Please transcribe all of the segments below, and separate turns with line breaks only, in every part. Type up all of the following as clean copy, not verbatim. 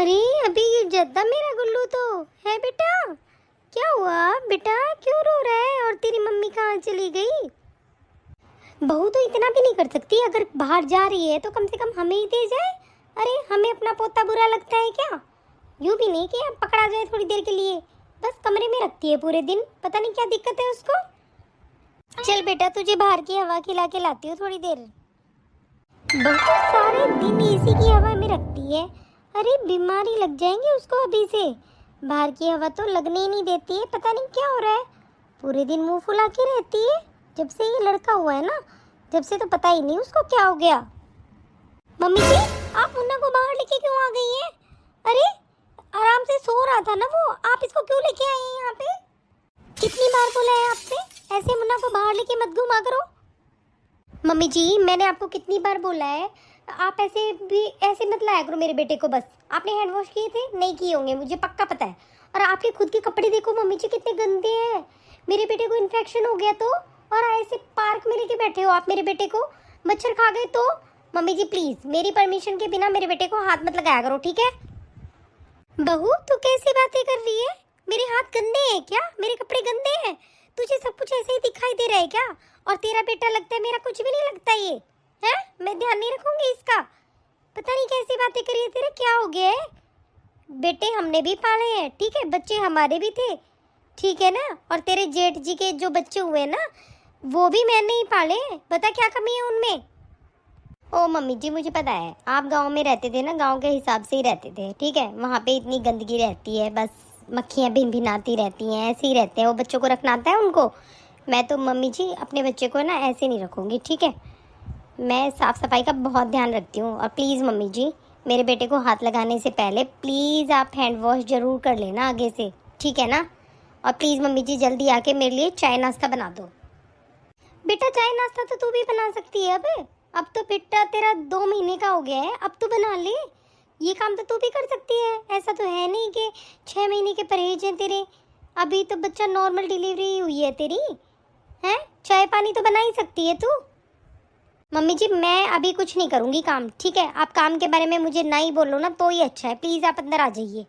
अरे अभी ये जद्दा मेरा गुल्लू तो है बेटा। क्या हुआ बेटा, क्यों रो रहा है? और तेरी मम्मी कहाँ चली गई? बहू तो इतना भी नहीं कर सकती, अगर बाहर जा रही है तो कम से कम हमें ही दे जाए। अरे हमें अपना पोता बुरा लगता है क्या? यूँ भी नहीं कि अब पकड़ा जाए थोड़ी देर के लिए, बस कमरे में रखती है पूरे दिन, पता नहीं क्या दिक्कत है उसको। चल बेटा तुझे बाहर की हवा खिला के लाती हूँ थोड़ी देर। बहू सारे दिन एसी की हवा में रखती है, अरे बीमारी लग जाएंगी उसको अभी से। बाहर की हवा तो लगने ही नहीं देती है, पता नहीं क्या हो रहा है, पूरे दिन मुंह फुला के रहती है। जब से ये लड़का हुआ है ना, जब से तो पता ही नहीं उसको क्या हो गया। मम्मी जी आप मुन्ना को बाहर लेके क्यों आ गई हैं? अरे आराम से सो रहा था ना वो, आप इसको क्यों लेके आई हैं यहाँ पे? कितनी बार बोला है आपसे ऐसे मुन्ना को बाहर लेके मत घुमा करो। मम्मी जी मैंने आपको कितनी बार बोला है, आप ऐसे मत लाया करो मेरे बेटे को। बस आपने हैंड वॉश किए थे? नहीं किए होंगे, मुझे पक्का पता है। और आपके खुद के कपड़े देखो मम्मी जी कितने गंदे हैं। मेरे बेटे को इन्फेक्शन हो गया तो, और ऐसे पार्क में लेके बैठे हो आप मेरे बेटे को, मच्छर खा गए तो। मम्मी जी प्लीज मेरी परमिशन के बिना मेरे बेटे को हाथ मत लगाया करो, ठीक है? बहू तू कैसी बातें कर रही है? मेरे हाथ गंदे हैं क्या? मेरे कपड़े गंदे हैं? तुझे सब कुछ ऐसे ही दिखाई दे रहा है क्या? और तेरा बेटा लगता है, मेरा कुछ भी नहीं लगता ये है। मैं ध्यान नहीं रखूंगी इसका। पता नहीं कैसी बातें करी है, तेरा क्या हो गया है? बेटे हमने भी पाले हैं, ठीक है, बच्चे हमारे भी थे, ठीक है ना? और तेरे जेठ जी के जो बच्चे हुए ना, वो भी मैंने ही पाले। बता क्या कमी है उनमें? ओ मम्मी जी मुझे पता है, आप गांव में रहते थे ना, गांव के हिसाब से ही रहते थे, ठीक है? वहाँ पे इतनी गंदगी रहती है, बस मक्खियाँ भिन भिनाती रहती हैं, ऐसे ही रहते हैं वो, बच्चों को रखना आता है उनको। मैं तो मम्मी जी अपने बच्चे को ना ऐसे नहीं रखूँगी, ठीक है? मैं साफ़ सफाई का बहुत ध्यान रखती हूँ। और प्लीज़ मम्मी जी मेरे बेटे को हाथ लगाने से पहले प्लीज़ आप हैंड वॉश ज़रूर कर लेना आगे से, ठीक है ना? और प्लीज़ मम्मी जी जल्दी आके मेरे लिए चाय नाश्ता बना दो। बेटा चाय नाश्ता तो तू भी बना सकती है। अब तो बेटा तेरा 2 महीने का हो गया है, अब तू बना ले। ये काम तो तू भी कर सकती है, ऐसा तो है नहीं कि 6 महीने के परहेज हैं तेरे। अभी तो बच्चा नॉर्मल डिलीवरी हुई है तेरी, हैं? चाय पानी तो बना ही सकती है तू। मम्मी जी मैं अभी कुछ नहीं करूँगी काम, ठीक है? आप काम के बारे में मुझे ना ही बोलो ना तो ही अच्छा है, प्लीज़ आप अंदर आ जाइए।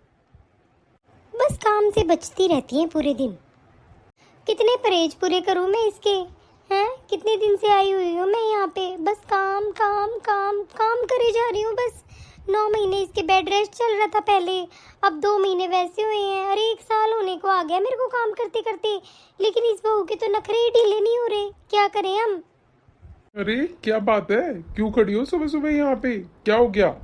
बस काम से बचती रहती हैं पूरे दिन। कितने परहेज पूरे करूँ मैं इसके, हैं? कितने दिन से आई हुई हूँ मैं यहाँ पे, बस काम काम काम काम करे जा रही हूँ बस। 9 महीने इसके बेड रेस्ट चल रहा था पहले, अब 2 महीने वैसे हुए हैं, अरे 1 साल होने को आ गया मेरे को काम करते करते। लेकिन इस बहू के तो नखरे ही ढीले नहीं हो रहे, क्या करें हम?
अरे क्या बात है, क्यों खड़ी हो सुबह सुबह यहाँ पे, क्या हो गया?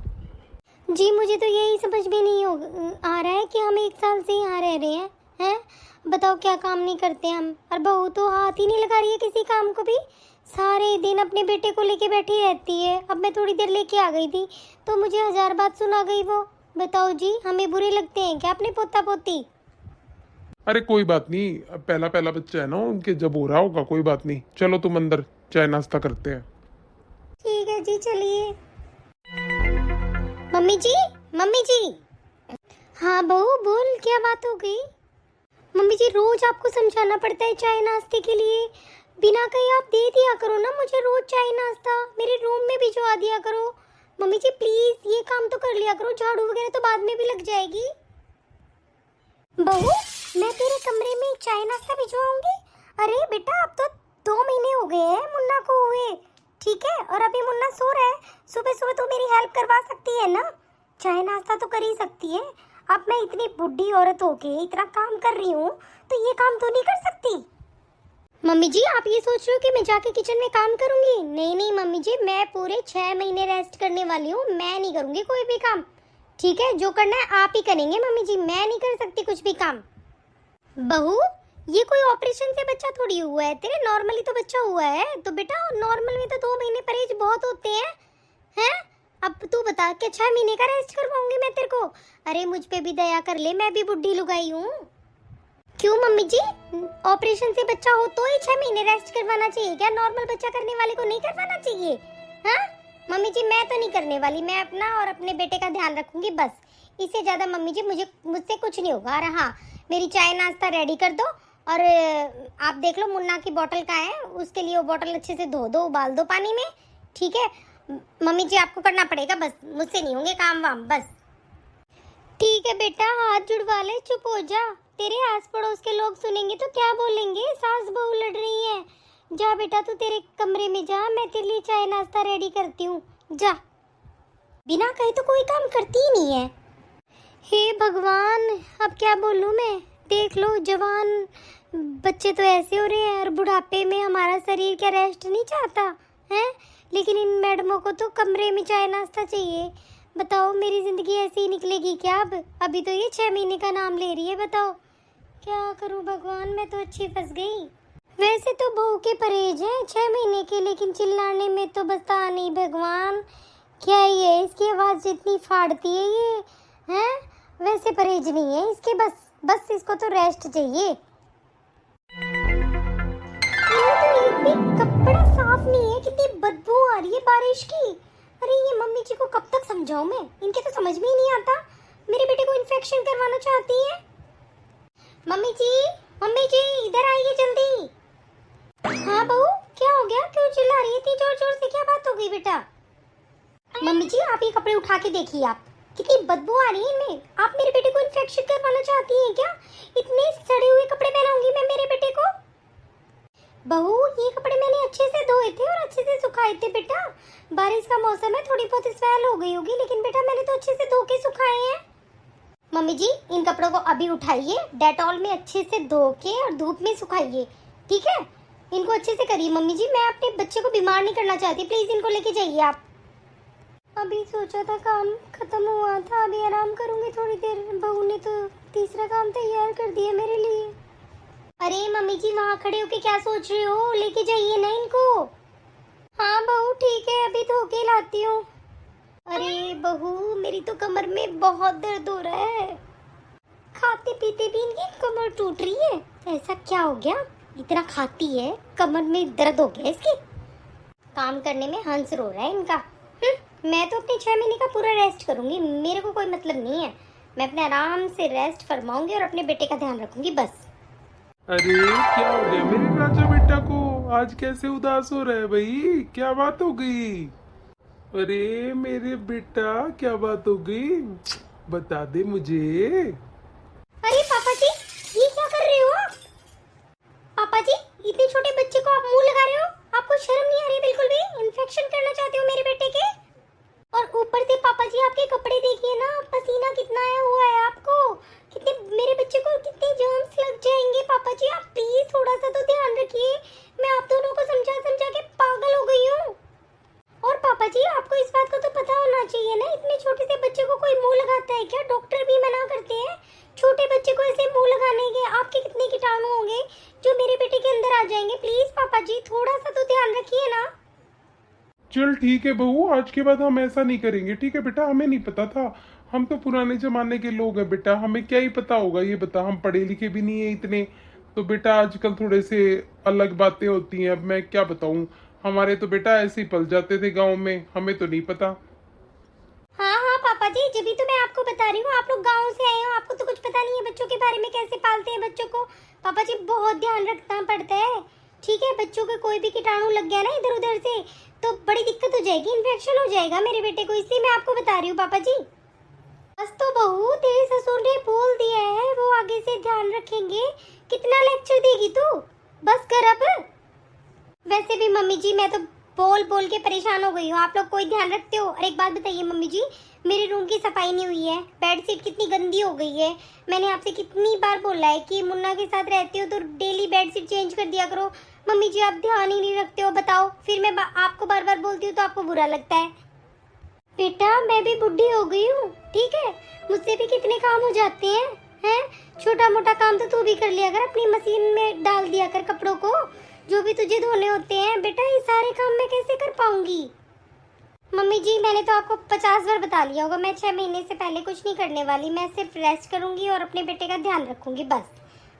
जी मुझे तो यही समझ में नहीं आ रहा है कि हम 1 साल से यहाँ रह रहे हैं? बताओ क्या काम नहीं करते हम? और बहू तो हाथ ही नहीं लगा रही है किसी काम को भी, सारे दिन अपने बेटे को लेके बैठी रहती है। अब मैं थोड़ी देर लेके आ गई थी तो मुझे 1000 बात सुना गई वो। बताओ जी हमें बुरे लगते हैं क्या अपने पोता पोती?
अरे कोई बात नहीं, अब पहला पहला बच्चा है ना उनके, जब हो रहा होगा कोई बात नहीं। चलो तुम अंदर चाय नाश्ता करते हैं।
ठीक है जी चलिए। मम्मी जी, मम्मी जी। हाँ बहू बोल, क्या बात हो गई? मम्मी जी रोज आपको समझाना पड़ता है चाय नाश्ते के लिए, बिना कहीं आप दे दिया करो ना मुझे रोज चाय नाश्ता, मेरे रूम में भिजवा दिया करो। मम्मी जी प्लीज ये काम तो कर लिया करो, झाड़ू वगैरह तो बाद में भी लग जाएगी। बहू मैं तेरे कमरे में चाय नाश्ता भिजवाऊंगी? अरे बेटा अब तो 2 महीने हो गए हैं मुन्ना को हुए, ठीक है? और अभी मुन्ना सो रहा है, सुबह सुबह तो मेरी हेल्प करवा सकती है ना, चाय नाश्ता तो कर ही सकती है। अब मैं इतनी बुढ़ी औरत होके इतना काम कर रही हूँ तो ये काम तो नहीं कर सकती। मम्मी जी आप ये सोच रहे हो कि मैं जाके किचन में काम करूंगी? नहीं नहीं मम्मी जी मैं पूरे 6 महीने रेस्ट करने वाली हूँ, मैं नहीं करूंगी कोई भी काम, ठीक है? जो करना है आप ही करेंगे मम्मी जी, मैं नहीं कर सकती कुछ भी काम। बहू ये कोई ऑपरेशन से बच्चा थोड़ी हुआ है तेरे, नॉर्मली तो बच्चा हुआ है। तो बेटा नॉर्मल में तो 2 महीने परहेज बहुत होते हैं? अब तू बता कि 6 महीने का रेस्ट करवाऊंगी मैं तेरे को? अरे मुझ पे भी दया कर ले, मैं भी बुढ़ी लुगाई हूँ। क्यों मम्मी जी ऑपरेशन से बच्चा हो तो ही 6 महीने रेस्ट करवाना चाहिए क्या? नॉर्मल बच्चा करने वाले को नहीं करवाना चाहिए? हाँ मम्मी जी मैं तो नहीं करने वाली, मैं अपना और अपने बेटे का ध्यान रखूंगी बस, इससे ज्यादा मम्मी जी मुझसे कुछ नहीं होगा। और हाँ मेरी चाय नाश्ता रेडी कर दो, और आप देख लो मुन्ना की बोतल कहाँ है, उसके लिए वो बोतल अच्छे से धो दो, उबाल दो पानी में, ठीक है? मम्मी जी आपको करना पड़ेगा बस, मुझसे नहीं होंगे काम वाम बस। ठीक है बेटा, हाथ जुड़वा ले, चुप हो जा। तेरे आस पड़ोस के लोग सुनेंगे तो क्या बोलेंगे, सास बहू लड़ रही है। जा बेटा, तू तेरे कमरे में जा, मैं तेरे लिए चाय नाश्ता रेडी करती हूँ। जा। बिना कहे तो कोई काम करती ही नहीं है। हे भगवान, अब क्या बोलूँ मैं। देख लो, जवान बच्चे तो ऐसे हो रहे हैं और बुढ़ापे में हमारा शरीर क्या रेस्ट नहीं चाहता है। लेकिन इन मैडमों को तो कमरे में चाय नाश्ता चाहिए। बताओ, मेरी जिंदगी ऐसी ही निकलेगी क्या? अब अभी तो ये 6 महीने का नाम ले रही है। बताओ क्या करूं भगवान, मैं तो अच्छी फंस गई। वैसे तो बहू के परहेज है 6 महीने के, लेकिन चिल्लाने में तो बता नहीं भगवान। क्या ये इसकी आवाज़ जितनी फाड़ती है ये है। वैसे परहेज नहीं है इसके, बस इसको तो रेस्ट चाहिए। तो कपड़ा साफ नहीं है, कितनी बदबू आ रही है बारिश की। अरे ये मम्मी जी को कब तक समझाऊं मैं, इनके तो समझ में ही नहीं आता। मेरे बेटे को इन्फेक्शन करवाना चाहती है। मम्मी जी इधर आइए जल्दी। हाँ बहू, क्या हो गया, क्यों चिल्ला रही है इतनी जोर जोर से, क्या बात हो गई बेटा? मम्मी जी, आप ये कपड़े उठा के देखिए, आप कितनी बदबू आ रही है इनमें। आप मेरे बेटे को इन्फेक्शन करवाना चाहती हैं क्या? इतने सड़े हुए कपड़े पहनाऊंगी मैं मेरे बेटे को? बहू, ये कपड़े मैंने अच्छे से धोए थे और अच्छे से सुखाए थे बेटा। बारिश का मौसम है, थोड़ी बहुत स्मेल हो गई होगी, लेकिन बेटा मैंने तो अच्छे से धो के सुखाए हैं। मम्मी जी, इन कपड़ों को अभी उठाइए, डेटॉल में अच्छे से धो के और धूप में सुखाइए, ठीक है? इनको अच्छे से करिए मम्मी जी, मैं अपने बच्चे को बीमार नहीं करना चाहती, प्लीज इनको लेके जाइए आप। अभी सोचा था काम खत्म हुआ था, अभी आराम करूंगी थोड़ी देर। बहू ने तो तीसरा काम तैयार कर दिया मेरे लिए। अरे मम्मी जी, वहाँ खड़े होके क्या सोच रहे हो, लेके जाइए ना इनको। हाँ बहू ठीक है, अभी धो के लाती हूँ। अरे बहू, मेरी तो कमर में बहुत दर्द हो रहा है। खाते पीते भी इनकी कमर टूट रही है, ऐसा क्या हो गया? इतना खाती है, कमर में दर्द हो गया इसकी। काम करने में हंस रो रहा है इनका। मैं तो अपने 6 महीने का पूरा रेस्ट करूंगी, मेरे को कोई मतलब नहीं है। मैं अपने आराम से रेस्ट फरमाऊंगी और अपने बेटे का ध्यान रखूंगी बस।
अरे क्या हो गया मेरे राजा बेटा को, आज कैसे उदास हो रहा है भाई, क्या बात हो गई? अरे मेरे बेटा, क्या बात हो गई, बता दे मुझे।
अरे पापा जी, ये क्या कर रहे हो? पापा जी, इतने छोटे बच्चे को आप मुंह लगा रहे हो? आपको शर्म नहीं आ रही बिल्कुल भी? इन्फेक्शन करना चाहते हो मेरे बेटे के? और ऊपर से पापा जी आपके कपड़े देखिए ना, पसीना कितना आया हुआ है आपको। कितने मेरे बच्चे को कितने जर्म्स लग जाएंगे। पापा जी आप प्लीज थोड़ा सा तो ध्यान रखिए। मैं आप दोनों को समझा समझा के पागल हो गई हूँ। और पापा जी, आपको इस बात का तो पता होना चाहिए ना, इतने छोटे से बच्चे को कोई मुंह लगाता है क्या? डॉक्टर भी मना करते हैं छोटे बच्चे को ऐसे मुंह लगाने के। आपके कितने कीटाणु होंगे जो मेरे बेटे के अंदर आ जाएंगे। प्लीज पापा जी, थोड़ा सा तो ध्यान रखिए ना।
चल ठीक है बहू, आज के बाद हम ऐसा नहीं करेंगे, ठीक है बेटा? हमें नहीं पता था, हम तो पुराने जमाने के लोग हैं बेटा, हमें क्या ही पता होगा, ये बता, हम पढ़े लिखे भी नहीं है इतने। तो बेटा आजकल थोड़े से अलग बातें होती हैं, अब मैं क्या बताऊं, हमारे तो बेटा ऐसे ही पल जाते थे गाँव में, हमें तो नहीं पता।
हाँ पापा जी, जब भी तो मैं आपको बता रही हूँ, आप लोग गांव से आए हो, आपको तो कुछ पता नहीं है बच्चों के बारे में, कैसे पालते हैं बच्चों को। पापा जी बहुत ध्यान रखना पड़ता है, ठीक है? बच्चों के कोई भी कीटाणु लग गया ना इधर उधर से तो बड़ी दिक्कत हो जाएगी, इन्फेक्शन हो जाएगा मेरे बेटे को, इसलिए मैं आपको बता रही हूँ पापा जी। बस तो बहू, तेरे ससुर ने बोल दिया है, वो आगे से ध्यान रखेंगे। कितना लेक्चर देगी तू, बस कर अब। वैसे भी मम्मी जी, मैं तो बोल बोल के परेशान हो गई हूँ, आप लोग कोई ध्यान रखते हो? और एक बात बताइए मम्मी जी, मेरे रूम की सफाई नहीं हुई है, बेडशीट कितनी गंदी हो गई है। मैंने आपसे कितनी बार बोला है कि मुन्ना के साथ रहते हो तो डेली बेडशीट चेंज कर दिया करो। मम्मी जी आप ध्यान ही नहीं रखते हो, बताओ। फिर मैं आपको बार बार बोलती हूँ तो आपको बुरा लगता है। बेटा मैं भी बुढ़ी हो गई हूँ, ठीक है? मुझसे भी कितने काम हो जाते हैं। छोटा मोटा काम तो तू भी कर लिया कर, अपनी मशीन में डाल दिया कर कपड़ों को, जो भी तुझे धोने होते हैं। बेटा ये सारे काम मैं कैसे कर पाऊंगी? मम्मी जी मैंने तो आपको 50 बार बता लिया होगा, मैं 6 महीने से पहले कुछ नहीं करने वाली, मैं सिर्फ रेस्ट करूंगी और अपने बेटे का ध्यान रखूंगी बस।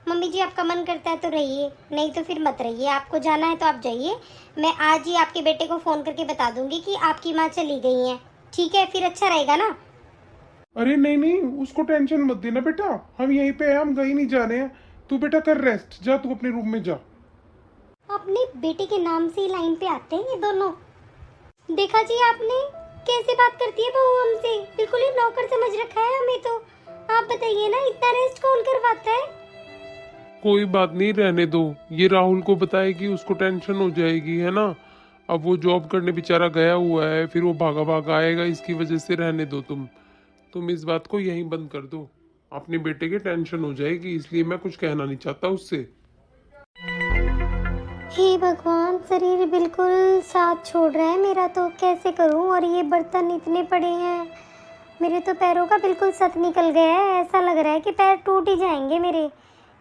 मम्मी जी आपका मन करता है तो रहिए, नहीं तो फिर मत रहिए। आपको जाना है तो आप जाइए, मैं आज ही आपके बेटे को फोन करके बता दूंगी कि आपकी माँ चली गई है, ठीक है? फिर अच्छा रहेगा ना?
अरे नहीं नहीं, उसको टेंशन मत देना बेटा, हम यहीं पे हैं, हम कहीं नहीं जा रहे हैं। तू बेटा कर रेस्ट, जा तू अपने रूम में जा।
अपने बेटे के नाम से ही लाइन पे आते हैं ये दोनों। देखा जी आपने कैसे बात करती है बहू हमसे, बिल्कुल ही नौकर समझ रखा है हमें तो। आप बताइए ना, इतना रेस्ट कौन करवाता है?
कोई बात नहीं, रहने दो। ये राहुल को बताए कि उसको टेंशन हो जाएगी, है ना। अब वो जॉब करने बेचारा गया हुआ है, फिर वो भागा भागा आएगा, इसकी वजह से रहने दो तुम इस बात को यहीं बंद कर दो। अपने बेटे की टेंशन हो जाएगी, इसलिए मैं कुछ कहना नहीं चाहता उससे।
हे भगवान, शरीर बिल्कुल साथ छोड़ रहा है मेरा, तो कैसे करूं? और ये बर्तन इतने पड़े हैं, मेरे तो पैरों का बिल्कुल सत निकल गया है। ऐसा लग रहा है कि पैर टूट ही जाएंगे मेरे।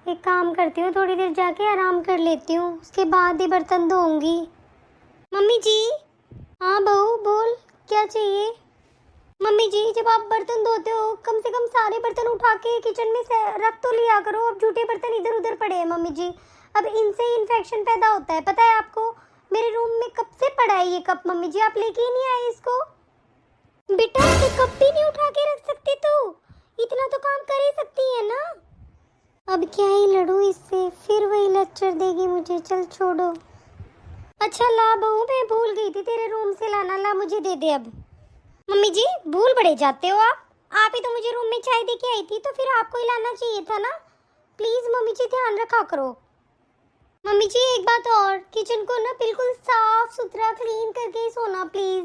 एक काम करती हूँ, थोड़ी देर जाके आराम कर लेती हूँ, उसके बाद ही बर्तन धोऊंगी। मम्मी जी। हाँ बहू बोल, क्या चाहिए? मम्मी जी, जब आप बर्तन धोते हो कम से कम सारे बर्तन उठा के किचन में से रख तो लिया करो। अब झूठे बर्तन इधर उधर पड़े हैं मम्मी जी, अब इनसे ही इन्फेक्शन पैदा होता है, पता है आपको। मेरे रूम में कब से पड़ा है ये कप मम्मी जी, आप लेके ही नहीं आए इसको। बेटा ये कप भी नहीं उठा के रख सकती तू? इतना तो काम कर ही सकती है ना। अब क्या ही लड़ूं इससे, फिर वही लेक्चर देगी मुझे। चल छोड़ो। अच्छा ला बहू, मैं भूल गई थी तेरे रूम से लाना, ला मुझे दे दे अब। मम्मी जी भूल बड़े जाते हो आप ही तो मुझे रूम में चाय दे के आई थी, तो फिर आपको ही लाना चाहिए था ना। प्लीज मम्मी जी ध्यान रखा करो। मम्मी जी एक बात और, किचन को ना बिल्कुल साफ सुथरा क्लीन करके ही सोना प्लीज,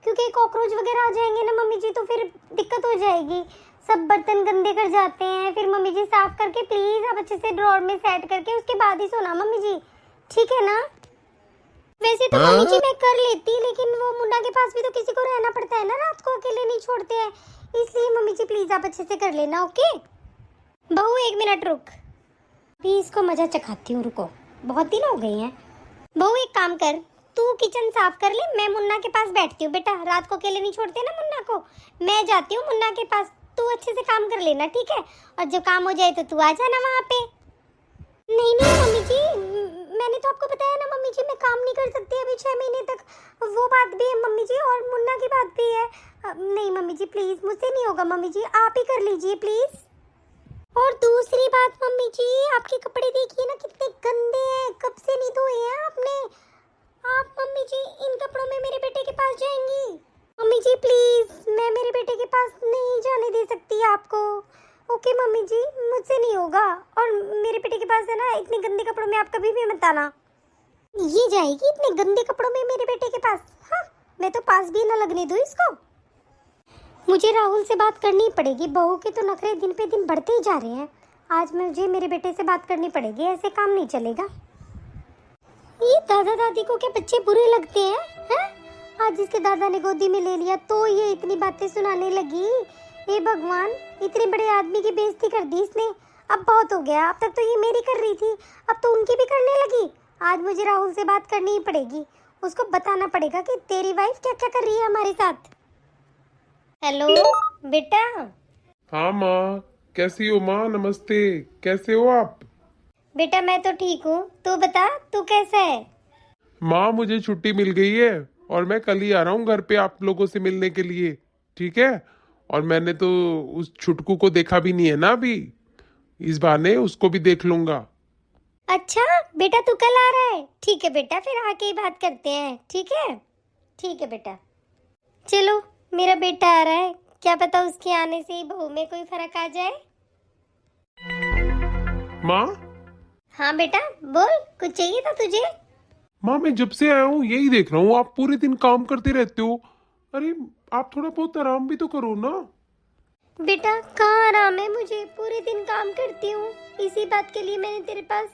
क्योंकि कॉकरोच वगैरह आ जाएंगे ना मम्मी जी, तो फिर दिक्कत हो जाएगी। सब बर्तन गंदे कर जाते हैं, फिर मम्मी जी साफ करके प्लीज आप अच्छे से ड्रॉर में सेट करके उसके बाद ही सोना मम्मी जी, ठीक है ना। वैसे तो मम्मी जी मैं कर लेती, लेकिन वो मुन्ना के पास भी तो किसी को रहना पड़ता है ना, रात को अकेले नहीं छोड़ते हैं, इसलिए मम्मी जी प्लीज आप अच्छे से कर लेना, ओके। बहू एक मिनट रुक, अभी इसको मजा चखाती हूँ, रुको, बहुत दिन हो गए हैं। बहू एक काम कर, तू किचन साफ कर ले, मैं मुन्ना के पास बैठती हूँ। बेटा रात को अकेले नहीं छोड़ते ना मुन्ना को, मैं जाती हूँ मुन्ना के पास, तू अच्छे से काम कर लेना, ठीक है। और जब काम हो जाए तो तू आ जाना वहाँ पे। नहीं नहीं मम्मी जी, मैंने तो आपको बताया ना मम्मी जी, मैं काम नहीं कर सकती अभी 6 महीने तक, वो बात भी है मम्मी जी, और मुन्ना की बात भी है। नहीं मम्मी जी प्लीज, मुझसे नहीं होगा मम्मी जी, आप ही कर लीजिए प्लीज। और दूसरी बात मम्मी जी, आपके कपड़े देखिए ना कितने गंदे हैं, कब से नहीं धोए हैं आपने। आप मम्मी जी इन कपड़ों में मेरे बेटे के पास जाएंगी? मम्मी जी प्लीज, मैं मेरे बेटे के पास नहीं जाने दे सकती आपको। ओके मम्मी जी, मुझसे नहीं होगा, और मेरे बेटे के पास है ना, इतने गंदे कपड़ों में आप कभी भी मत आना। ये जाएगी इतने गंदे कपड़ों में मेरे बेटे के पास? हाँ, मैं तो पास भी ना लगने दूँ इसको। मुझे राहुल से बात करनी पड़ेगी, बहू के तो नखरे दिन पे दिन बढ़ते ही जा रहे हैं। आज मुझे मेरे बेटे से बात करनी पड़ेगी, ऐसे काम नहीं चलेगा। ये दादा दादी को क्या बच्चे बुरे लगते हैं? आज इसके दादा ने गोदी में ले लिया तो ये इतनी बातें सुनाने लगी। हे भगवान, इतने बड़े आदमी की बेइज्जती कर दी इसने, अब बहुत हो गया। अब तक तो ये मेरी कर रही थी, अब तो उनकी भी करने लगी। आज मुझे राहुल से बात करनी ही पड़ेगी, उसको बताना पड़ेगा कि तेरी वाइफ क्या क्या कर रही है हमारे साथ। हेलो बेटा।
हाँ माँ, कैसी हो माँ? नमस्ते, कैसे हो आप?
बेटा मैं तो ठीक हूँ, तू बता तू कैसा है?
माँ मुझे छुट्टी मिल गई है और मैं कल ही आ रहा हूँ घर पे आप लोगों से मिलने के लिए, ठीक है। और मैंने तो उस छुटकू को देखा भी नहीं है ना अभी, इस बहाने उसको भी देख लूंगा।
अच्छा बेटा तू कल आ रहा है? ठीक है बेटा, फिर आके ही बात करते हैं, ठीक है। ठीक है बेटा, चलो मेरा बेटा आ रहा है, क्या पता उसके आने से ही बहू में कोई फर्क आ जाए।
माँ।
हाँ बेटा बोल, कुछ चाहिए था तुझे?
माँ मैं जब से आया हूँ यही देख रहा हूँ, आप पूरे दिन काम करते रहते हो। अरे आप थोड़ा बहुत आराम भी तो करो ना।
बेटा कहाँ आराम है, मुझे पूरे दिन काम करती हूँ, इसी बात के लिए मैंने तेरे पास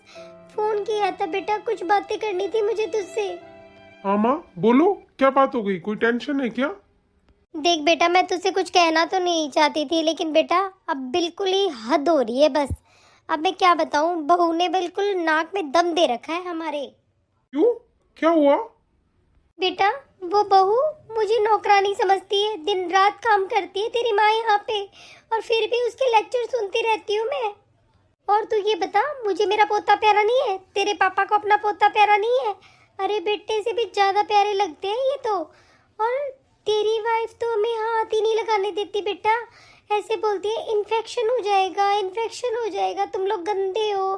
फोन किया था बेटा, कुछ बातें करनी थी मुझे तुझसे।
हाँ माँ बोलो, क्या बात हो गई? कोई टेंशन है क्या?
देख बेटा, मैं तुझसे कुछ कहना तो नहीं चाहती थी, लेकिन बेटा अब बिल्कुल ही हद हो रही है बस। अब मैं क्या बताऊँ, बहू ने बिल्कुल नाक में दम दे रखा है हमारे।
क्यों, क्या हुआ?
बेटा वो बहू मुझे नौकरानी समझती है, दिन रात काम करती है तेरी माँ यहाँ पे, और फिर भी उसके लेक्चर सुनती रहती हूँ मैं। और तू ये बता, मुझे मेरा पोता प्यारा नहीं है? तेरे पापा को अपना पोता प्यारा नहीं है? अरे बेटे से भी ज्यादा प्यारे लगते हैं ये तो। और तेरी वाइफ तो हमें हाथ ही नहीं लगाने देती बेटा, ऐसे बोलती है इन्फेक्शन हो जाएगा, इन्फेक्शन हो जाएगा, तुम लोग गंदे हो।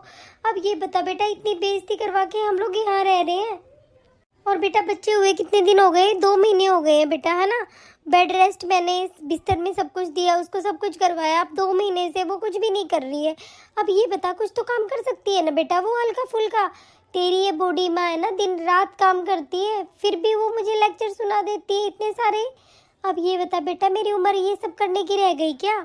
अब ये बता बेटा, इतनी बेइज्जती करवा के हम लोग यहाँ रह रहे हैं, और बेटा बच्चे हुए कितने दिन हो गए? 2 महीने हो गए हैं बेटा, है ना? बेड रेस्ट मैंने बिस्तर में सब कुछ दिया उसको, सब कुछ करवाया। अब 2 महीने से वो कुछ भी नहीं कर रही है। अब ये बता, कुछ तो काम कर सकती है ना बेटा वो हल्का फुल्का। तेरी ये बूढ़ी माँ है ना, दिन रात काम करती है, फिर भी वो मुझे लेक्चर सुना देती है इतने सारे। अब ये बता बेटा, मेरी उम्र ये सब करने की रह गई क्या?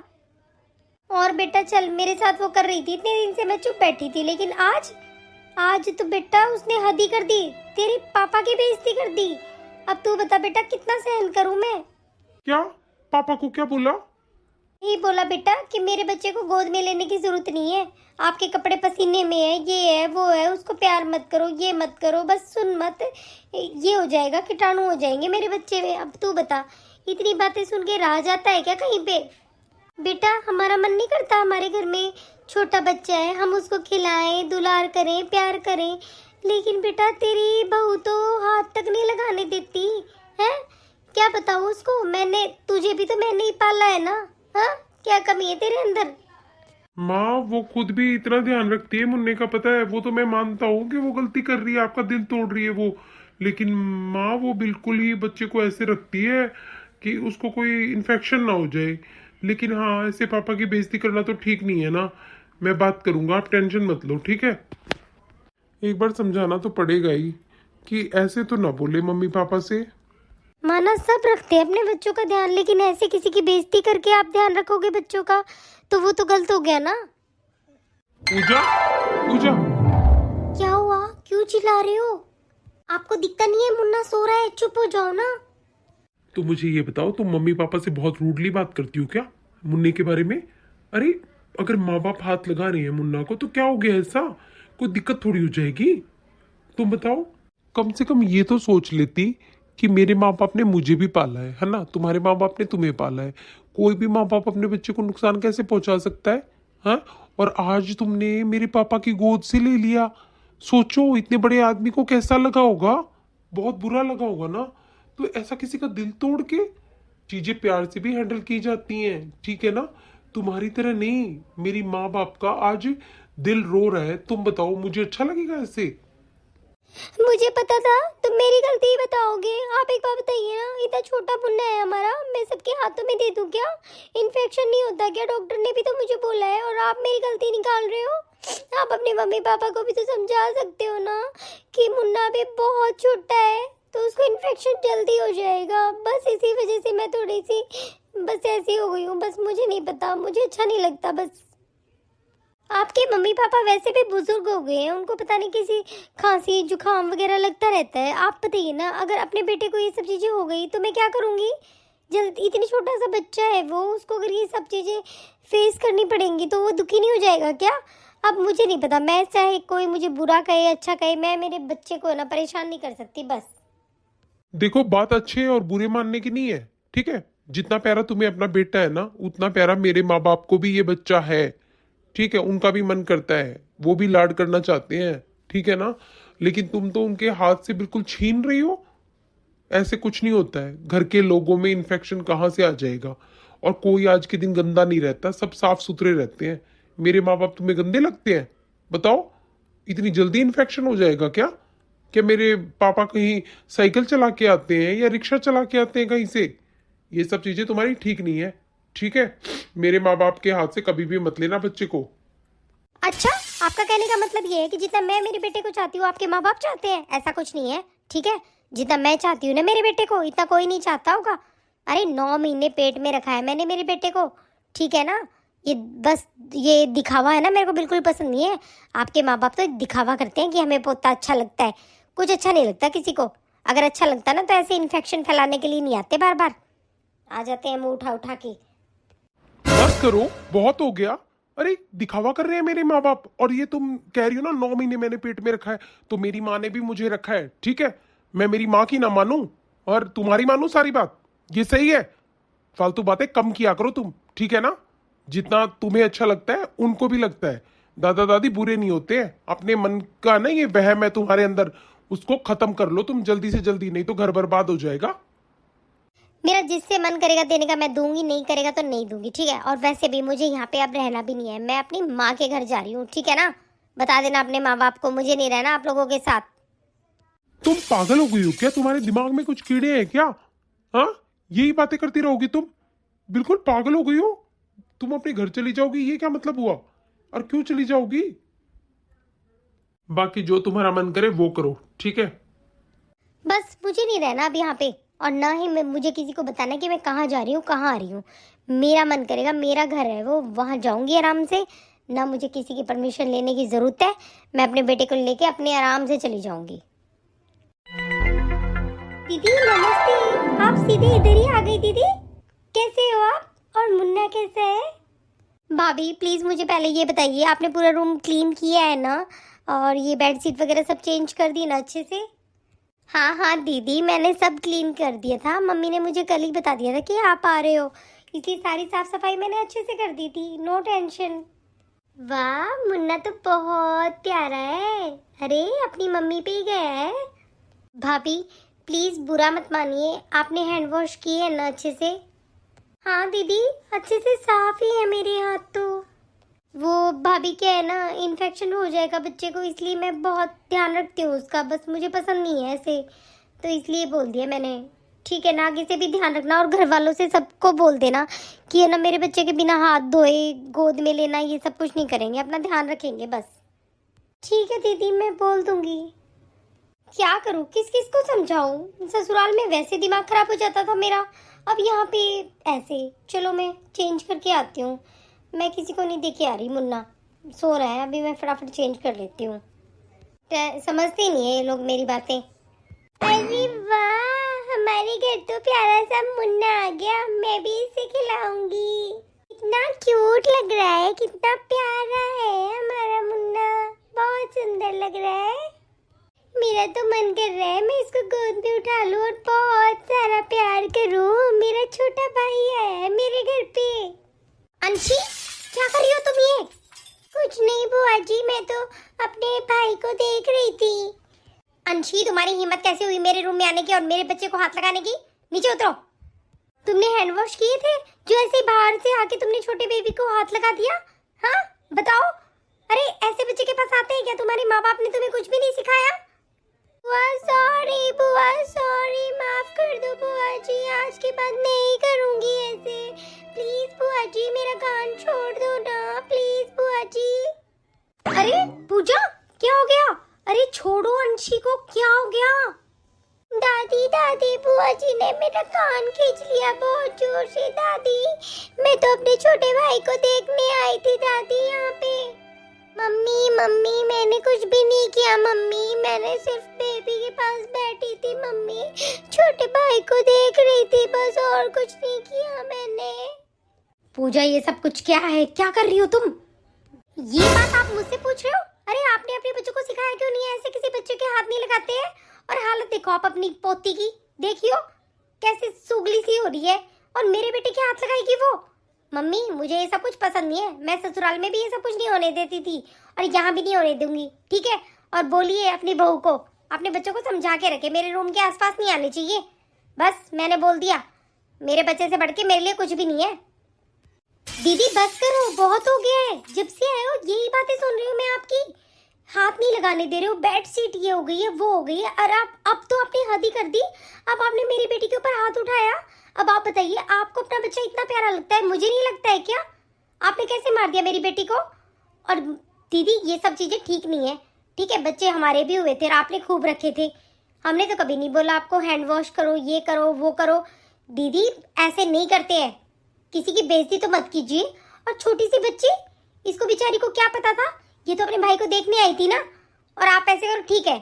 और बेटा चल, मेरे साथ वो कर रही थी, इतने दिन से मैं चुप बैठी थी, लेकिन आज तो बेटा उसने हद ही कर दी, तेरे पापा की बेइज्जती कर दी। अब तू बता बेटा, कितना सहन करूं मैं?
क्या? पापा को क्या बोला?
यही बोला बेटा कि मेरे बच्चे को गोद में लेने की जरूरत नहीं है, आपके कपड़े पसीने में है, ये है वो है, उसको प्यार मत करो, ये मत करो, बस सुन मत, ये हो जाएगा, कीटाणु हो जाएंगे मेरे बच्चे में। अब तू बता, इतनी बातें सुन के रहा जाता है क्या कहीं पे? बेटा हमारा मन नहीं करता, हमारे घर में छोटा बच्चा है, हम उसको खिलाएं, दुलार करें, प्यार करें, लेकिन बेटा तेरी बहू तो हाथ तक नहीं लगाने देती है। क्या बताऊँ उसको? तुझे भी तो मैंने ही पाला है ना। हाँ, क्या कमी है तेरे अंदर?
माँ वो खुद भी इतना ध्यान रखती है मुन्ने का, पता है? वो तो मैं मानता हूँ कि वो गलती कर रही है, आपका दिल तोड़ रही है वो, लेकिन माँ वो बिल्कुल ही बच्चे को ऐसे रखती है कि उसको कोई इन्फेक्शन ना हो जाए। लेकिन हाँ, ऐसे पापा की बेइज्जती करना तो ठीक नहीं है ना। मैं बात करूंगा, आप टेंशन मत लो, ठीक है? एक बार समझाना तो पड़ेगा ही कि ऐसे तो ना बोले मम्मी पापा से।
माना सब रखते हैं अपने बच्चों का ध्यान, लेकिन ऐसे किसी की बेइज्जती करके आप ध्यान रखोगे बच्चों का, तो वो तो गलत हो गया ना।
पूजा, पूजा,
क्या हुआ? क्यों चिल्ला रहे हो? आपको दिखता नहीं है मुन्ना सो रहा है? चुप हो जाओ ना।
तो मुझे ये बताओ, तुम मम्मी पापा से बहुत रूडली बात करती हो क्या मुन्ने के बारे में? अरे अगर माँ बाप हाथ लगा रहे हैं मुन्ना को तो क्या हो गया? ऐसा कोई दिक्कत थोड़ी हो जाएगी। तुम बताओ, कम से कम ये तो सोच लेती कि मेरे माँ बाप ने मुझे भी पाला है ना? तुम्हारे माँ बाप ने तुम्हें पाला है। कोई भी माँ बाप अपने बच्चे को नुकसान कैसे पहुंचा सकता है? हाँ, और आज तुमने मेरे पापा की गोद से ले लिया। सोचो इतने बड़े आदमी को कैसा लगा होगा, बहुत बुरा लगा होगा ना। तो ऐसा किसी का दिल तोड़ के, चीजें प्यार से भी हैंडल की जाती हैं, ठीक है ना? तुम्हारी तरह नहीं, मेरी माँ बाप का आज दिल रो रहा है, तुम बताओ मुझे अच्छा लगेगा ऐसे?
मुझे पता था तुम मेरी गलती ही बताओगे। आप एक बार बताइए ना, इतना छोटा मुन्ना है हमारा, मैं सबके हाथों में दे दूं क्या? इन्फेक्शन नहीं होता क्या? डॉक्टर ने भी तो मुझे बोला है, और आप मेरी गलती निकाल रहे हो। आप अपने मम्मी पापा को भी तो समझा सकते हो ना कि मुन्ना भी बहुत छोटा है, तो उसको इन्फेक्शन जल्दी हो जाएगा। बस इसी वजह से मैं थोड़ी सी बस ऐसी हो गई हूँ। बस मुझे नहीं पता, मुझे अच्छा नहीं लगता। बस आपके मम्मी पापा वैसे भी बुजुर्ग हो गए हैं, उनको पता नहीं किसी खांसी जुकाम वगैरह लगता रहता है। आप बताइए ना, अगर अपने बेटे को ये सब चीज़ें हो गई तो मैं क्या करूँगी? जल्द इतनी छोटा सा बच्चा है वो, उसको अगर ये सब चीज़ें फेस करनी पड़ेंगी तो वो दुखी नहीं हो जाएगा क्या? अब मुझे नहीं पता, मैं चाहे कोई मुझे बुरा कहे अच्छा कहे, मैं मेरे बच्चे को ना परेशान नहीं कर सकती। बस
देखो, बात अच्छे और बुरे मानने की नहीं है, ठीक है? जितना प्यारा तुम्हें अपना बेटा है ना, उतना प्यारा मेरे माँ बाप को भी ये बच्चा है, ठीक है? उनका भी मन करता है, वो भी लाड करना चाहते हैं, ठीक है ना? लेकिन तुम तो उनके हाथ से बिल्कुल छीन रही हो। ऐसे कुछ नहीं होता है, घर के लोगों में इन्फेक्शन कहाँ से आ जाएगा? और कोई आज के दिन गंदा नहीं रहता, सब साफ सुथरे रहते हैं। मेरे माँ बाप तुम्हें गंदे लगते हैं? बताओ, इतनी जल्दी इन्फेक्शन हो जाएगा क्या? क्या मेरे पापा कहीं साइकिल चला के आते हैं या रिक्शा चला के आते हैं कहीं से? ये सब चीजें तुम्हारी ठीक नहीं है, ठीक है? मेरे माँ बाप के हाथ से कभी भी मत लेना बच्चे को।
अच्छा, आपका कहने का मतलब ये है कि जितना मैं मेरे बेटे को चाहती हूँ आपके माँ बाप चाहते हैं? ऐसा कुछ नहीं है, ठीक है? जितना मैं चाहती हूँ ना मेरे बेटे को, इतना कोई नहीं चाहता होगा। अरे 9 महीने पेट में रखा है मैंने मेरे बेटे को, ठीक है ना? ये बस ये दिखावा है ना, मेरे को बिल्कुल पसंद नहीं है। आपके माँ बाप तो दिखावा करते हैं कि हमें पोता अच्छा लगता है, कुछ अच्छा नहीं लगता किसी को। अगर अच्छा लगता ना तो ऐसे इन्फेक्शन फैलाने के लिए नहीं आते, बार बार आ जाते हैं मुंह उठा उठा के।
बस करो, बहुत हो गया। अरे दिखावा कर रहे हैं मेरे माँ बाप, और ये तुम कह रही हो ना 9 महीने मैंने पेट में रखा है, तो मेरी माँ ने भी मुझे रखा है, ठीक है? मैं मेरी माँ की ना मानूं और तुम्हारी मानूं सारी बात? ये सही है? फालतू बातें कम किया करो तुम, ठीक है ना? जितना तुम्हें अच्छा लगता है उनको भी लगता है। दादा दादी बुरे नहीं होते हैं। अपने मन का ना ये वहम है तुम्हारे अंदर, उसको खत्म कर लो तुम जल्दी से जल्दी, नहीं तो घर बर्बाद हो जाएगा।
मेरा जिससे मन करेगा देने का मैं दूंगी, नहीं करेगा तो नहीं दूंगी, ठीक है? और वैसे भी मुझे यहाँ पे अब रहना भी नहीं है, मैं अपनी माँ के घर जा रही हूँ, ठीक है ना? बता देना अपने माँ बाप को, मुझे नहीं रहना आप लोगों के साथ।
तुम पागल हो गई हो क्या? तुम्हारे दिमाग में कुछ कीड़े हैं क्या? हाँ, यही बातें करती रहोगी तुम? बिल्कुल पागल हो गई हो तुम। अपने घर चली जाओगी, ये क्या मतलब हुआ? और क्यों चली जाओगी? बाकी जो तुम्हारा मन करे वो करो, ठीक है?
बस मुझे नहीं रहना अब यहाँ पे, और ना ही मुझे किसी को बताना कि मैं कहाँ जा रही हूँ, कहाँ आ रही हूँ। मेरा मन करेगा, मेरा घर है वो, वहाँ जाऊंगी आराम से। ना मुझे किसी की परमिशन लेने की ज़रूरत है। मैं अपने बेटे को लेके अपने आराम से चली जाऊंगी। दीदी नमस्ते, आप सीधे इधर ही आ गई। दीदी कैसे हो आप? और मुन्ना कैसा है? भाभी प्लीज़ मुझे पहले ये बताइए, आपने पूरा रूम क्लीन किया है ना? और ये बेडशीट वगैरह सब चेंज कर दी ना अच्छे से? हाँ हाँ दीदी, मैंने सब क्लीन कर दिया था। मम्मी ने मुझे कल ही बता दिया था कि आप आ रहे हो, इसलिए सारी साफ सफाई मैंने अच्छे से कर दी थी। No tension. वाह, मुन्ना तो बहुत प्यारा है। अरे अपनी मम्मी पे ही गया है। भाभी प्लीज़ बुरा मत मानिए, आपने हैंड वॉश किए है ना अच्छे से? हाँ दीदी, अच्छे से साफ ही है मेरे हाथ तो। वो भाभी क्या है ना, इन्फेक्शन हो जाएगा बच्चे को, इसलिए मैं बहुत ध्यान रखती हूँ उसका। बस मुझे पसंद नहीं है ऐसे, तो इसलिए बोल दिया मैंने। ठीक है ना, आगे से भी ध्यान रखना, और घर वालों से सबको बोल देना कि है ना, मेरे बच्चे के बिना हाथ धोए गोद में लेना ये सब कुछ नहीं करेंगे, अपना ध्यान रखेंगे बस। ठीक है दीदी, मैं बोल दूंगी। क्या करूँ, किस किस को समझाऊँ? ससुराल में वैसे दिमाग खराब हो जाता था मेरा, अब यहाँ पे ऐसे। चलो मैं चेंज करके आती हूँ। मैं किसी को नहीं देखे आ रही, मुन्ना सो रहा है, अभी मैं फटाफट चेंज कर लेती हूँ। समझते नहीं है ये लोग मेरी बातें। अरे वाह, हमारे घर तो प्यारा सा मुन्ना आ गया, मैं भी इसे खिलाऊंगी। कितना क्यूट लग रहा है, कितना प्यारा है हमारा मुन्ना, बहुत सुंदर लग रहा है। मेरा तो मन कर रहा है मैं इसको गोद में उठा लूं और बहुत सारा प्यार करूं। मेरा छोटा भाई है मेरे घर पे। अंशी क्या कर रही हो तुम ये? कुछ नहीं बुआ जी, मैं तो अपने भाई को देख रही थी। अंशी तुम्हारी हिम्मत कैसे हुई मेरे रूम में आने की और मेरे बच्चे को हाथ लगाने की? नीचे उतरो। तुमने हैंड वॉश किए थे जो ऐसे बाहर से आके तुमने छोटे बेबी को हाथ लगा दिया? हाँ बताओ। अरे ऐसे बच्चे के पास आते हैं क्या? तुम्हारे माँ बाप ने तुम्हें कुछ भी नहीं सिखाया? बुआ सॉरी, बुआ सॉरी, माफ कर दो बुआ जी, आज के बाद नहीं करूंगी ऐसे। प्लीज बुआ जी मेरा कान छोड़ दो ना, प्लीज बुआ जी। अरे पूजा क्या हो गया? अरे छोड़ो अंशी को, क्या हो गया? दादी दादी, बुआ जी ने मेरा कान खींच लिया बहुत जोर से। दादी मैं तो अपने छोटे भाई को देखने आई थी दादी यहाँ पे। मम्मी मम्मी मैंने कुछ भी नहीं किया मम्मी, मैंने सिर्फ बेबी के पास बैठी थी मम्मी, छोटे भाई को देख रही थी बस, और कुछ नहीं किया मैंने। पूजा ये सब कुछ क्या है? क्या कर रही हो तुम? ये बात आप मुझसे पूछ रहे हो? अरे आपने अपने बच्चों को सिखाया क्यों नहीं है ऐसे किसी बच्चे के हाथ नहीं लगाते हैं? और हालत देखो आप अपनी पोती की, देखियो कैसे सुगली सी हो रही है, और मेरे बेटे के हाथ लगाएगी वो। मम्मी मुझे ये सब कुछ पसंद नहीं है, मैं ससुराल में भी ये सब कुछ नहीं होने देती थी और यहाँ भी नहीं होने दूंगी, ठीक है? और बोलिए अपनी बहू को, अपने बच्चों को समझा के रखे, मेरे रूम के आसपास नहीं आने चाहिए। बस मैंने बोल दिया, मेरे बच्चे से बढ़ के मेरे लिए कुछ भी नहीं है। दीदी बस करो, बहुत हो गया है, जब से आए हो यही बातें सुन रही हूँ मैं आपकी। हाथ नहीं लगाने दे रहे हो, बेड सीट ये हो गई है वो हो गई है, और आप अब तो आपने हद ही कर दी। अब आपने मेरी बेटी के ऊपर हाथ उठाया। अब आप बताइए, आपको अपना बच्चा इतना प्यारा लगता है, मुझे नहीं लगता है क्या? आपने कैसे मार दिया मेरी बेटी को? और दीदी ये सब चीजें ठीक नहीं है, ठीक है? बच्चे हमारे भी हुए थे और आपने खूब रखे थे, हमने तो कभी नहीं बोला आपको हैंड वॉश करो, ये करो वो करो। दीदी ऐसे नहीं करते हैं, किसी की बेइज्जती तो मत कीजिए। और छोटी सी बच्ची, इसको बेचारी को क्या पता था, ये तो अपने भाई को देखने आई थी ना। और आप ऐसे करो, ठीक है?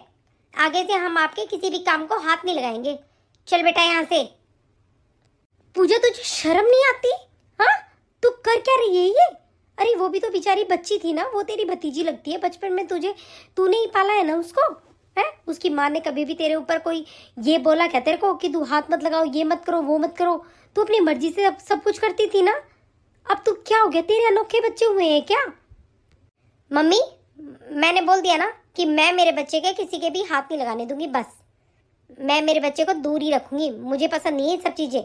आगे से हम आपके किसी भी काम को हाथ नहीं लगाएंगे। चल बेटा यहाँ से। पूजा तुझे शर्म नहीं आती? हाँ तू कर क्या रही है ये? अरे वो भी तो बेचारी बच्ची थी ना, वो तेरी भतीजी लगती है, बचपन में तूने ही पाला है ना उसको, है? उसकी माँ ने कभी भी तेरे ऊपर कोई ये बोला क्या तेरे को कि तू हाथ मत लगाओ, ये मत करो वो मत करो? तू अपनी मर्जी से सब कुछ करती थी ना। अब तू क्या हो गया, तेरे अनोखे बच्चे हुए हैं क्या? मम्मी मैंने बोल दिया ना कि मैं मेरे बच्चे के किसी के भी हाथ नहीं लगाने दूंगी, बस मैं मेरे बच्चे को दूर ही रखूंगी, मुझे पसंद नहीं है सब चीजें।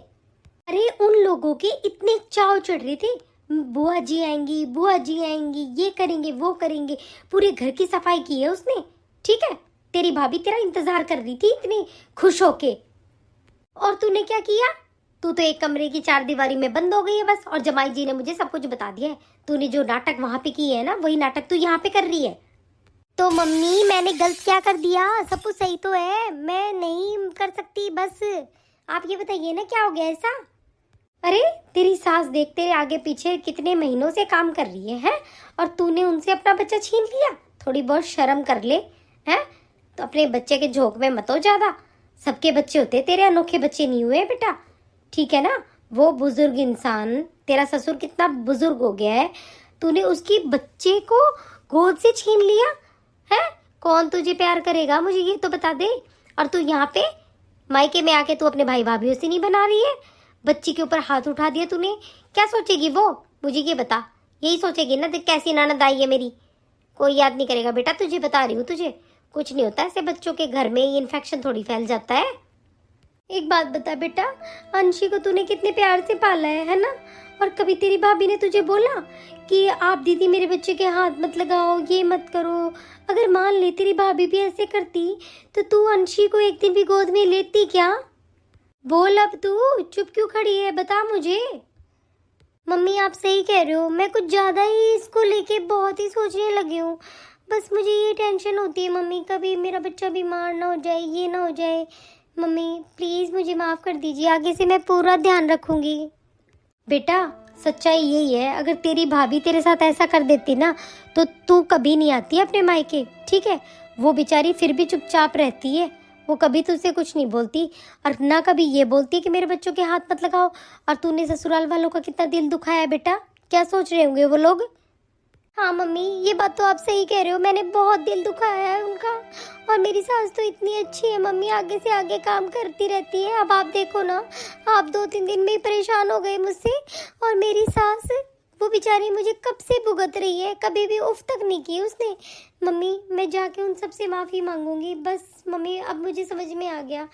अरे उन लोगों के इतने चाव चढ़ रहे थे, बुआ जी आएंगी, बुआ जी आएंगी, ये करेंगे वो करेंगे, पूरे घर की सफाई की है उसने, ठीक है? तेरी भाभी तेरा इंतजार कर रही थी इतनी खुश होके, और तूने क्या किया? तू तो एक कमरे की चार दीवारी में बंद हो गई है बस, और जमाई जी ने मुझे सब कुछ बता दिया है। तूने जो नाटक वहां पे किए है ना, वही नाटक तू यहाँ पे कर रही है। तो मम्मी मैंने गलत क्या कर दिया? सब कुछ सही तो है, मैं नहीं कर सकती बस। आप ये बताइए ना क्या हो गया ऐसा? अरे तेरी सास देख तेरे आगे पीछे कितने महीनों से काम कर रही है, और तूने उनसे अपना बच्चा छीन लिया। थोड़ी बहुत शर्म कर ले, हैं? तो अपने बच्चे के झोंक में मत हो ज्यादा। सबके बच्चे होते, तेरे अनोखे बच्चे नहीं हुए बेटा, ठीक है ना? वो बुजुर्ग इंसान, तेरा ससुर कितना बुजुर्ग हो गया है, तूने उसकी बच्चे को गोद से छीन लिया है। कौन तुझे प्यार करेगा, मुझे ये तो बता दे। और तू यहाँ पे मायके में आके तू अपने भाई भाभीओं से नहीं बना रही है, बच्ची के ऊपर हाथ उठा दिया तूने। क्या सोचेगी वो, मुझे ये बता। यही सोचेगी ना, देख कैसी ननद आई है मेरी। कोई याद नहीं करेगा बेटा, तुझे बता रही हूँ, तुझे कुछ नहीं होता ऐसे बच्चों के घर में, ये इन्फेक्शन थोड़ी फैल जाता है। एक बात बता बेटा, अंशी को तूने कितने प्यार से पाला है ना? और कभी तेरी भाभी ने तुझे बोला कि आप दीदी मेरे बच्चे के हाथ मत लगाओ, ये मत करो? अगर मान ले तेरी भाभी भी ऐसे करती तो तू अंशी को एक दिन भी गोद में लेती क्या? बोल अब, तू चुप क्यों खड़ी है, बता मुझे। मम्मी आप सही कह रहे हो, मैं कुछ ज़्यादा ही इसको लेके बहुत ही सोचने लगी हूँ। बस मुझे ये टेंशन होती है मम्मी, कभी मेरा बच्चा बीमार ना हो जाए, ये ना हो जाए। मम्मी प्लीज़ मुझे माफ़ कर दीजिए, आगे से मैं पूरा ध्यान रखूँगी। बेटा सच्चाई यही है, अगर तेरी भाभी तेरे साथ ऐसा कर देती ना तो तू कभी नहीं आती अपने मायके, ठीक है? वो बेचारी फिर भी चुपचाप रहती है, वो कभी तुझसे कुछ नहीं बोलती, और ना कभी ये बोलती कि मेरे बच्चों के हाथ मत लगाओ। और तूने ससुराल वालों का कितना दिल दुखाया है बेटा, क्या सोच रहे होंगे वो लोग? हाँ मम्मी ये बात तो आप सही कह रहे हो, मैंने बहुत दिल दुखाया है उनका। और मेरी सास तो इतनी अच्छी है मम्मी, आगे से आगे काम करती रहती है। अब आप देखो ना, आप 2-3 दिन में ही परेशान हो गए मुझसे, और मेरी सास वो बेचारी मुझे कब से भुगत रही है, कभी भी उफ तक नहीं की उसने। मम्मी मैं जाके उन सब से माफ़ी मांगूंगी बस। मम्मी अब मुझे समझ में आ गया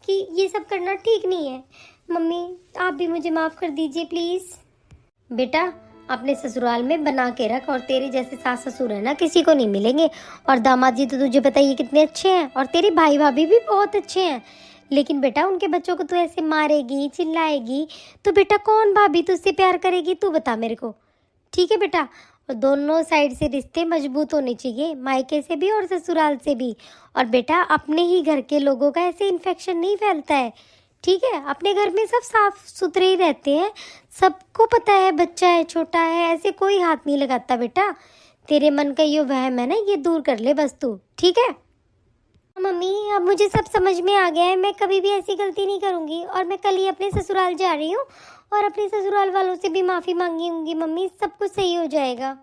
कि ये सब करना ठीक नहीं है। मम्मी आप भी मुझे माफ़ कर दीजिए प्लीज़। बेटा अपने ससुराल में बना के रख, और तेरे जैसे सास ससुर है ना किसी को नहीं मिलेंगे। और दामाद जी तो तुझे पता ही है कितने अच्छे हैं, और तेरे भाई भाभी भी बहुत अच्छे हैं। लेकिन बेटा उनके बच्चों को तू ऐसे मारेगी चिल्लाएगी तो बेटा कौन भाभी तुझसे प्यार करेगी, तू बता मेरे को, ठीक है बेटा? और दोनों साइड से रिश्ते मजबूत होने चाहिए, मायके से भी और ससुराल से भी। और बेटा अपने ही घर के लोगों का ऐसे इन्फेक्शन नहीं फैलता है, ठीक है? अपने घर में सब साफ सुथरे ही रहते हैं, सबको पता है बच्चा है छोटा है, ऐसे कोई हाथ नहीं लगाता बेटा। तेरे मन का ये वहम है ना, ये दूर कर ले बस तू, ठीक है? मम्मी अब मुझे सब समझ में आ गया है, मैं कभी भी ऐसी गलती नहीं करूँगी। और मैं कल ही अपने ससुराल जा रही हूँ, और अपने ससुराल वालों से भी माफ़ी मांगी होंगी मम्मी, सब कुछ सही हो जाएगा।